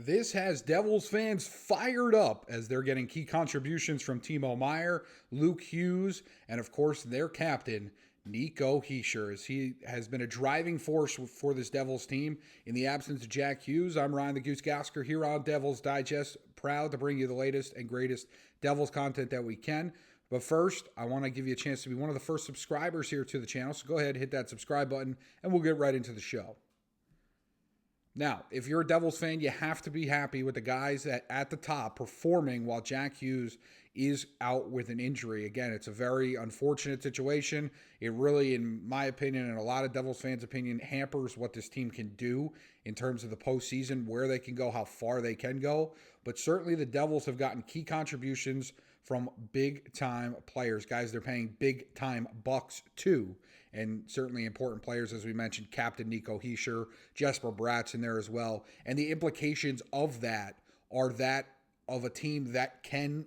This has Devils fans fired up as they're getting key contributions from Timo Meier, Luke Hughes, and of course their captain, Nico Hischier, as he has been a driving force for this Devils team. In the absence of Jack Hughes, I'm Ryan the Goose Gosiker here on Devils Digest, proud to bring you the latest and greatest Devils content that we can. But first, I want to give you a chance to be one of the first subscribers here to the channel, so go ahead, hit that subscribe button, and we'll get right into the show. Now, if you're a Devils fan, you have to be happy with the guys at the top performing while Jack Hughes is out with an injury. Again, it's a very unfortunate situation. It really, in my opinion, and a lot of Devils fans' opinion, hampers what this team can do in terms of the postseason, where they can go, how far they can go. But certainly the Devils have gotten key contributions from big-time players. Guys, they're paying big-time bucks to. And certainly important players, as we mentioned, Captain Nico Hischier, Jesper Bratt's in there as well. And the implications of that are that of a team that can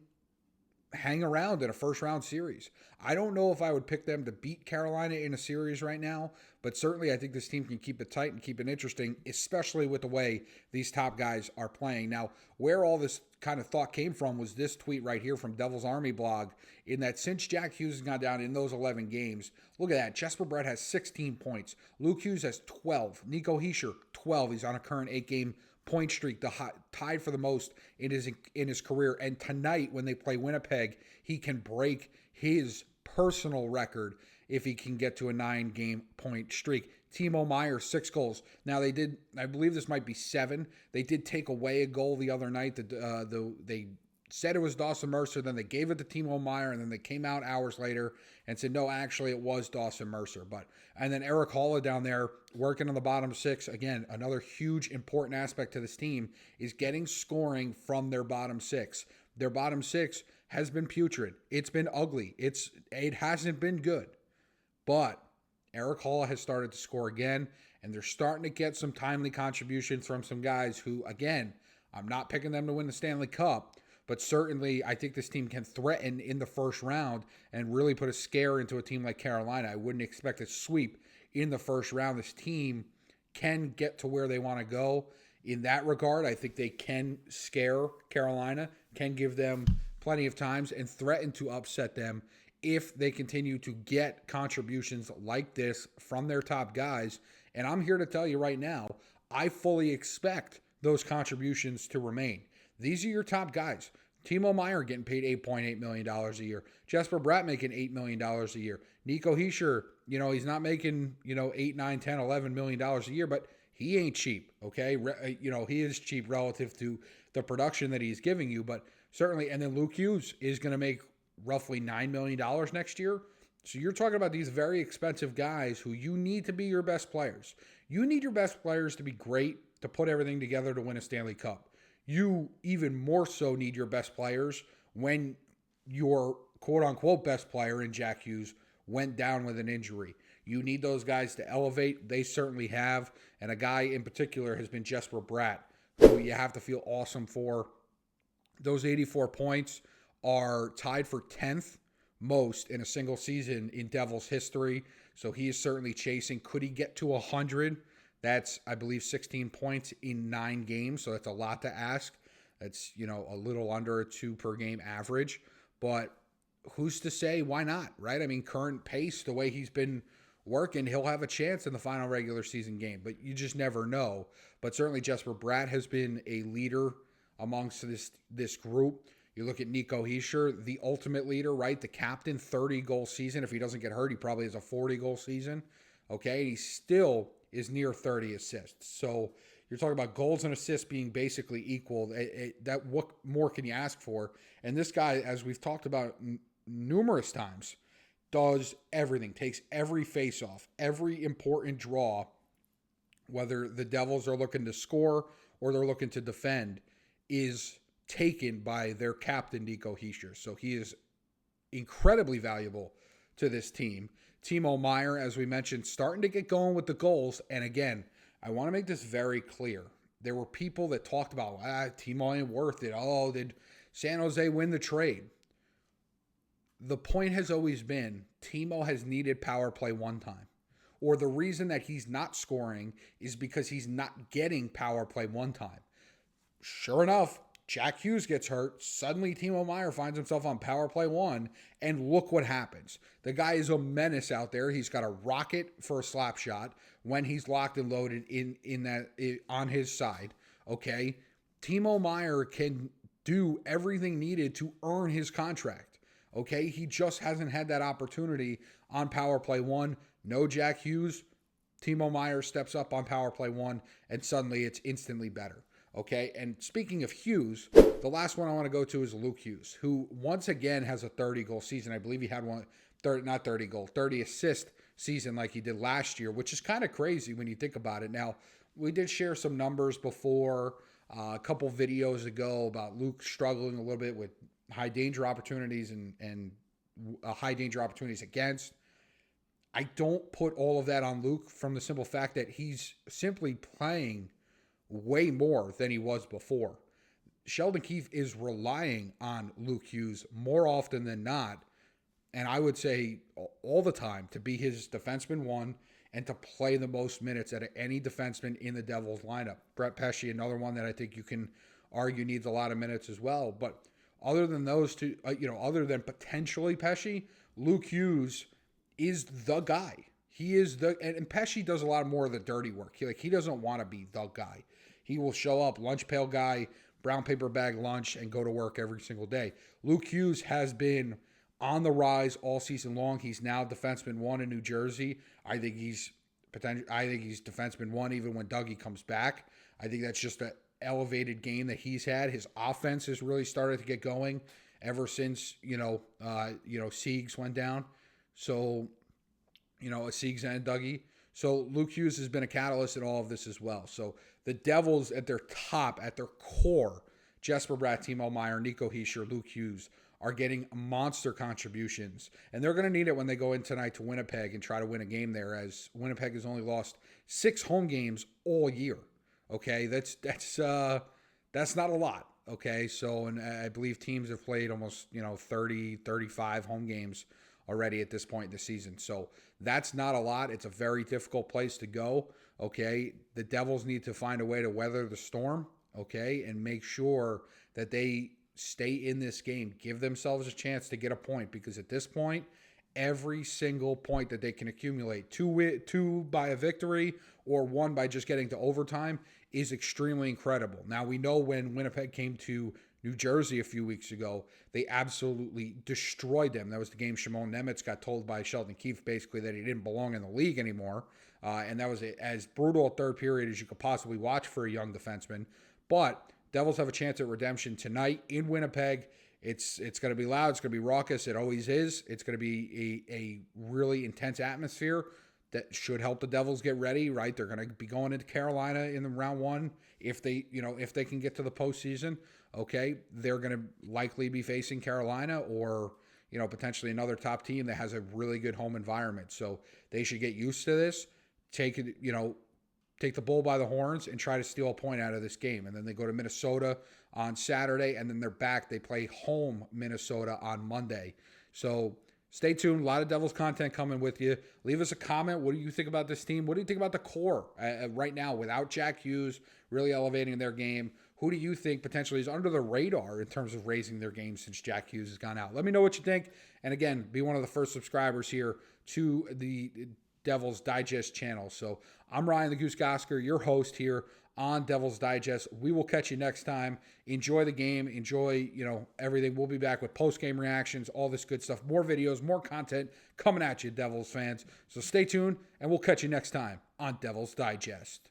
hang around in a first-round series. I don't know if I would pick them to beat Carolina in a series right now, but certainly I think this team can keep it tight and keep it interesting, especially with the way these top guys are playing. Now, where all this kind of thought came from was this tweet right here from Devils Army blog, in that since Jack Hughes has gone down in those 11 games, look at that. Jesper Bratt has 16 points. Luke Hughes has 12. Nico Hischier, 12. He's on a current 8-game point streak, tied for the most in his career. And tonight, when they play Winnipeg, he can break his personal record if he can get to a 9-game point streak. Timo Meier, 6 goals. Now they did, I believe this might be 7. They did take away a goal the other night. They said it was Dawson Mercer, then they gave it to Timo Meier, and then they came out hours later and said, no, actually it was Dawson Mercer. And then Erik Haula down there working on the bottom 6. Again, another huge important aspect to this team is getting scoring from their bottom 6. Their bottom 6 has been putrid. It's been ugly. It hasn't been good. But Erik Haula has started to score again, and they're starting to get some timely contributions from some guys who, again, I'm not picking them to win the Stanley Cup, but certainly I think this team can threaten in the first round and really put a scare into a team like Carolina. I wouldn't expect a sweep in the first round. This team can get to where they want to go. In that regard, I think they can scare Carolina, can give them plenty of times and threaten to upset them if they continue to get contributions like this from their top guys. And I'm here to tell you right now, I fully expect those contributions to remain. These are your top guys. Timo Meier getting paid $8.8 million a year. Jesper Bratt making $8 million a year. Nico Hischier, he's not making, $8, $9, $10, $11 million a year, but he ain't cheap, okay? He is cheap relative to the production that he's giving you, but certainly, and then Luke Hughes is going to make roughly $9 million next year. So you're talking about these very expensive guys who you need to be your best players. You need your best players to be great, to put everything together to win a Stanley Cup. You even more so need your best players when your quote-unquote best player in Jack Hughes went down with an injury. You need those guys to elevate. They certainly have. And a guy in particular has been Jesper Bratt, who you have to feel awesome for. Those 84 points are tied for 10th most in a single season in Devils history. So he is certainly chasing. Could he get to 100? That's, I believe, 16 points in 9 games. So that's a lot to ask. That's, a little under a 2 per game average. But who's to say why not, right? I mean, current pace, the way he's been working, he'll have a chance in the final regular season game. But you just never know. But certainly Jesper Bratt has been a leader amongst this group. You look at Nico Hischier, the ultimate leader, right? The captain, 30-goal season. If he doesn't get hurt, he probably has a 40-goal season. Okay, and he still is near 30 assists. So you're talking about goals and assists being basically equal. What more can you ask for? And this guy, as we've talked about numerous times, does everything, takes every face-off, every important draw, whether the Devils are looking to score or they're looking to defend, is taken by their captain, Nico Hischier. So he is incredibly valuable to this team. Timo Meier, as we mentioned, starting to get going with the goals. And again, I want to make this very clear. There were people that talked about, Timo ain't worth it. Oh, did San Jose win the trade? The point has always been Timo has needed power play one time. Or the reason that he's not scoring is because he's not getting power play one time. sure enough, Jack Hughes gets hurt. Suddenly, Timo Meier finds himself on power play 1, and look what happens. The guy is a menace out there. He's got a rocket for a slap shot when he's locked and loaded on his side. Okay, Timo Meier can do everything needed to earn his contract. Okay, he just hasn't had that opportunity on power play 1. No Jack Hughes. Timo Meier steps up on power play 1, and suddenly it's instantly better. Okay, and speaking of Hughes, the last one I want to go to is Luke Hughes, who once again has a 30-goal season. I believe he had 30 assist season like he did last year, which is kind of crazy when you think about it. Now, we did share some numbers before a couple videos ago about Luke struggling a little bit with high danger opportunities and high danger opportunities against. I don't put all of that on Luke from the simple fact that he's simply playing way more than he was before. Sheldon Keefe is relying on Luke Hughes more often than not, and I would say all the time, to be his defenseman 1 and to play the most minutes out of any defenseman in the Devils lineup. Brett Pesce, another one that I think you can argue needs a lot of minutes as well. But other than those two, other than potentially Pesce, Luke Hughes is the guy. He is and Pesce does a lot more of the dirty work. He doesn't want to be the guy. He will show up, lunch pail guy, brown paper bag lunch, and go to work every single day. Luke Hughes has been on the rise all season long. He's now defenseman 1 in New Jersey. I think he's defenseman 1 even when Dougie comes back. I think that's just an elevated game that he's had. His offense has really started to get going ever since Siegs went down. So, Siegs and Dougie. So Luke Hughes has been a catalyst in all of this as well. So the Devils at their top, at their core, Jesper, Bratt, Timo Meier, Nico, Hischier, Luke Hughes are getting monster contributions. And they're going to need it when they go in tonight to Winnipeg and try to win a game there, as Winnipeg has only lost 6 home games all year. Okay, that's not a lot. Okay, so, and I believe teams have played almost 30, 35 home games already at this point in the season. So that's not a lot. It's a very difficult place to go. Okay, the Devils need to find a way to weather the storm. Okay, and make sure that they stay in this game, give themselves a chance to get a point, because at this point, every single point that they can accumulate, two by a victory or 1 by just getting to overtime, is extremely incredible. Now, we know when Winnipeg came to New Jersey a few weeks ago, they absolutely destroyed them. That was the game Shimon Nemec got told by Sheldon Keefe basically that he didn't belong in the league anymore. And that was as brutal a third period as you could possibly watch for a young defenseman. But Devils have a chance at redemption tonight in Winnipeg. It's going to be loud. It's going to be raucous. It always is. It's going to be a really intense atmosphere that should help the Devils get ready, right? They're going to be going into Carolina in the round 1 if they can get to the postseason. Okay, they're going to likely be facing Carolina or potentially another top team that has a really good home environment. So they should get used to this. Take the bull by the horns and try to steal a point out of this game. And then they go to Minnesota on Saturday, and then they're back. They play home Minnesota on Monday. So stay tuned. A lot of Devils content coming with you. Leave us a comment. What do you think about this team? What do you think about the core right now without Jack Hughes really elevating their game? Who do you think potentially is under the radar in terms of raising their game since Jack Hughes has gone out? Let me know what you think. And again, be one of the first subscribers here to the Devils Digest channel. So I'm Ryan the Goose Gosiker, your host here on Devils Digest. We will catch you next time. Enjoy the game. Enjoy, everything. We'll be back with post-game reactions, all this good stuff, more videos, more content coming at you, Devils fans. So stay tuned, and we'll catch you next time on Devils Digest.